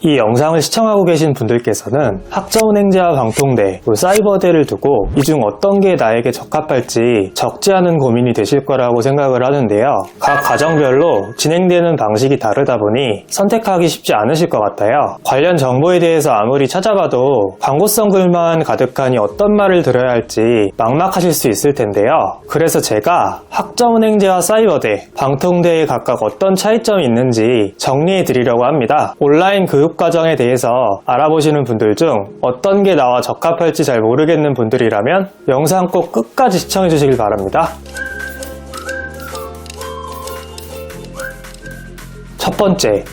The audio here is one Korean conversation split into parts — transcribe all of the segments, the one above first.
이 영상을 시청하고 계신 분들께서는 학점은행제와 방통대, 사이버대를 두고 이 중 어떤 게 나에게 적합할지 적지 않은 고민이 되실 거라고 생각을 하는데요. 각 과정별로 진행되는 방식이 다르다 보니 선택하기 쉽지 않으실 것 같아요. 관련 정보에 대해서 아무리 찾아봐도 광고성 글만 가득하니 어떤 말을 들어야 할지 막막하실 수 있을 텐데요. 그래서 제가 학점은행제와 사이버대, 방통대에 각각 어떤 차이점이 있는지 정리해 드리려고 합니다. 온라인 교육과정에 대해서 알아보시는 분들 중 어떤 게 나와 적합할지 잘 모르겠는 분들이라면 영상 꼭 끝까지 시청해 주시길 바랍니다. 첫 번째,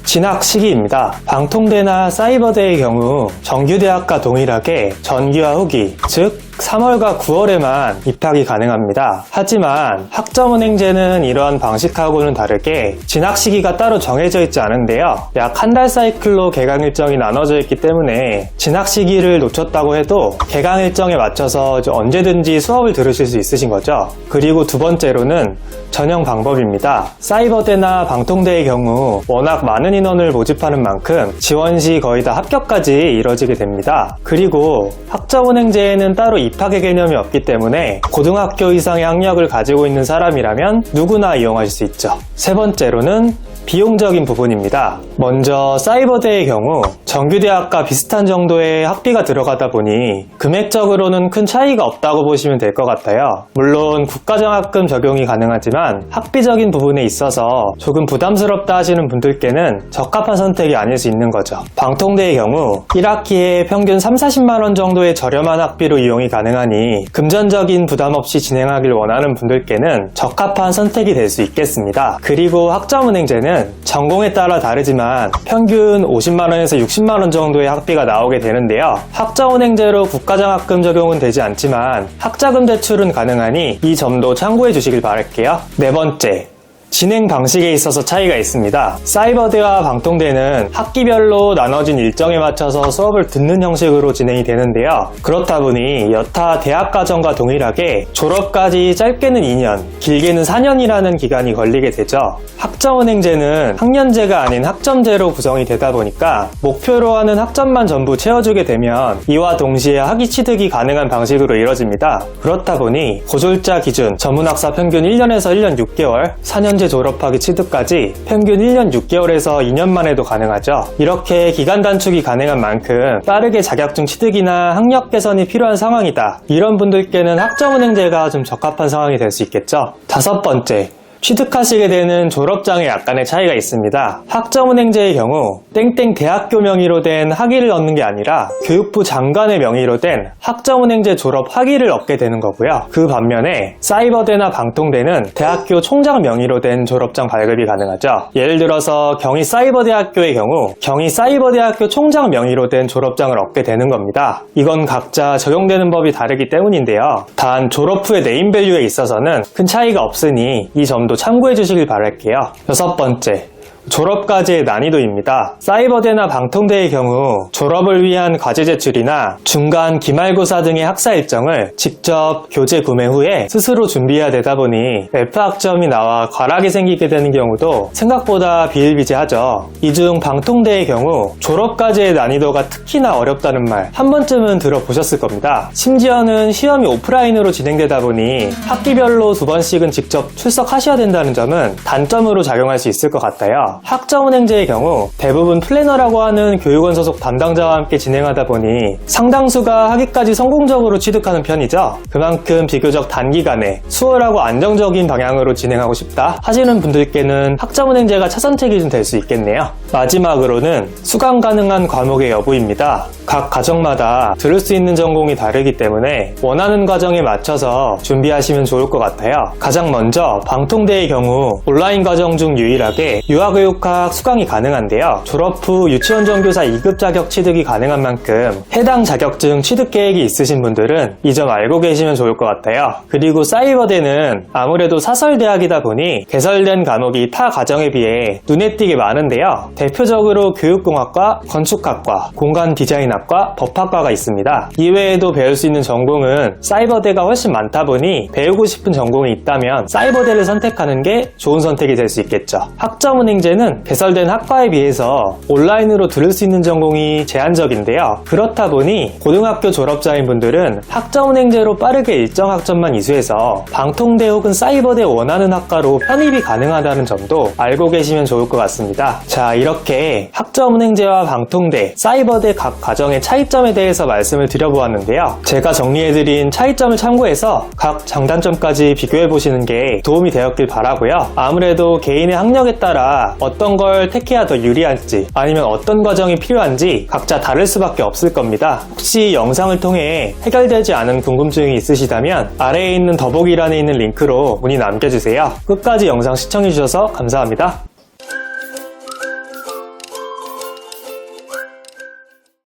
진학 시기입니다. 방통대나 사이버대의 경우 정규대학과 동일하게 전기와 후기, 즉 3월과 9월에만 입학이 가능합니다. 하지만 학점은행제는 이러한 방식하고는 다르게 진학 시기가 따로 정해져 있지 않은데요. 약 한 달 사이클로 개강 일정이 나눠져 있기 때문에 진학 시기를 놓쳤다고 해도 개강 일정에 맞춰서 언제든지 수업을 들으실 수 있으신 거죠. 그리고 두 번째로는 전형 방법입니다. 사이버대나 방통대의 경우 워낙 많은 인원을 모집하는 만큼 지원 시 거의 다 합격까지 이뤄지게 됩니다. 그리고 학점은행제에는 따로 입학의 개념이 없기 때문에 고등학교 이상의 학력을 가지고 있는 사람이라면 누구나 이용할 수 있죠. 세 번째로는 비용적인 부분입니다. 먼저 사이버대의 경우 정규대학과 비슷한 정도의 학비가 들어가다 보니 금액적으로는 큰 차이가 없다고 보시면 될 것 같아요. 물론 국가장학금 적용이 가능하지만 학비적인 부분에 있어서 조금 부담스럽다 하시는 분들께는 적합한 선택이 아닐 수 있는 거죠. 방통대의 경우 1학기에 평균 30-40만원 정도의 저렴한 학비로 이용이 가능하니 금전적인 부담 없이 진행하길 원하는 분들께는 적합한 선택이 될 수 있겠습니다. 그리고 학점은행제는 전공에 따라 다르지만 평균 50만원에서 60만원 정도의 학비가 나오게 되는데요. 학점은행제로 국가장학금 적용은 되지 않지만 학자금 대출은 가능하니 이 점도 참고해 주시길 바랄게요. 네 번째, 진행 방식에 있어서 차이가 있습니다. 사이버대와 방통대는 학기별로 나눠진 일정에 맞춰서 수업을 듣는 형식으로 진행이 되는데요. 그렇다 보니 여타 대학과정과 동일하게 졸업까지 짧게는 2년, 길게는 4년이라는 기간이 걸리게 되죠. 학점은행제는 학년제가 아닌 학점제로 구성이 되다 보니까 목표로 하는 학점만 전부 채워주게 되면 이와 동시에 학위 취득이 가능한 방식으로 이뤄집니다. 그렇다 보니 고졸자 기준 전문학사 평균 1년에서 1년 6개월, 4년제 졸업하기 취득까지 평균 1년 6개월에서 2년 만에도 가능하죠. 이렇게 기간 단축이 가능한 만큼 빠르게 자격증 취득이나 학력 개선이 필요한 상황이다. 이런 분들께는 학점은행제가 좀 적합한 상황이 될 수 있겠죠. 다섯 번째, 취득하시게 되는 졸업장에 약간의 차이가 있습니다. 학점은행제의 경우 땡땡 대학교 명의로 된 학위를 얻는 게 아니라 교육부 장관의 명의로 된 학점은행제 졸업 학위를 얻게 되는 거고요. 그 반면에 사이버대나 방통대는 대학교 총장 명의로 된 졸업장 발급이 가능하죠. 예를 들어서 경희사이버대학교의 경우 경희사이버대학교 총장 명의로 된 졸업장을 얻게 되는 겁니다. 이건 각자 적용되는 법이 다르기 때문인데요. 단 졸업 후의 네임밸류에 있어서는 큰 차이가 없으니 이 점도 참고해 주시길 바랄게요. 여섯 번째, 졸업과제의 난이도입니다. 사이버대나 방통대의 경우 졸업을 위한 과제 제출이나 중간 기말고사 등의 학사 일정을 직접 교재 구매 후에 스스로 준비해야 되다 보니 F학점이 나와 과락이 생기게 되는 경우도 생각보다 비일비재하죠. 이 중 방통대의 경우 졸업과제의 난이도가 특히나 어렵다는 말 한 번쯤은 들어보셨을 겁니다. 심지어는 시험이 오프라인으로 진행되다 보니 학기별로 2번씩은 직접 출석하셔야 된다는 점은 단점으로 작용할 수 있을 것 같아요. 학점은행제의 경우 대부분 플래너라고 하는 교육원 소속 담당자와 함께 진행하다 보니 상당수가 학위까지 성공적으로 취득하는 편이죠. 그만큼 비교적 단기간에 수월하고 안정적인 방향으로 진행하고 싶다 하시는 분들께는 학점은행제가 차선책이 좀 될 수 있겠네요. 마지막으로는 수강 가능한 과목의 여부입니다. 각 과정마다 들을 수 있는 전공이 다르기 때문에 원하는 과정에 맞춰서 준비하시면 좋을 것 같아요. 가장 먼저 방통대의 경우 온라인 과정 중 유일하게 유아교육학 수강이 가능한데요. 졸업 후 유치원 정교사 2급 자격 취득이 가능한 만큼 해당 자격증 취득 계획이 있으신 분들은 이 점 알고 계시면 좋을 것 같아요. 그리고 사이버대는 아무래도 사설대학이다 보니 개설된 과목이 타 과정에 비해 눈에 띄게 많은데요. 대표적으로 교육공학과, 건축학과, 공간디자인학과, 법학과가 있습니다. 이외에도 배울 수 있는 전공은 사이버대가 훨씬 많다 보니 배우고 싶은 전공이 있다면 사이버대를 선택하는 게 좋은 선택이 될 수 있겠죠. 학점은행제는 문제는 개설된 학과에 비해서 온라인으로 들을 수 있는 전공이 제한적인데요. 그렇다 보니 고등학교 졸업자인 분들은 학점은행제로 빠르게 일정 학점만 이수해서 방통대 혹은 사이버대 원하는 학과로 편입이 가능하다는 점도 알고 계시면 좋을 것 같습니다. 자, 이렇게 학점은행제와 방통대, 사이버대 각 과정의 차이점에 대해서 말씀을 드려보았는데요. 제가 정리해드린 차이점을 참고해서 각 장단점까지 비교해보시는 게 도움이 되었길 바라고요. 아무래도 개인의 학력에 따라 어떤 걸 택해야 더 유리할지 아니면 어떤 과정이 필요한지 각자 다를 수밖에 없을 겁니다. 혹시 영상을 통해 해결되지 않은 궁금증이 있으시다면 아래에 있는 더보기란에 있는 링크로 문의 남겨주세요. 끝까지 영상 시청해주셔서 감사합니다.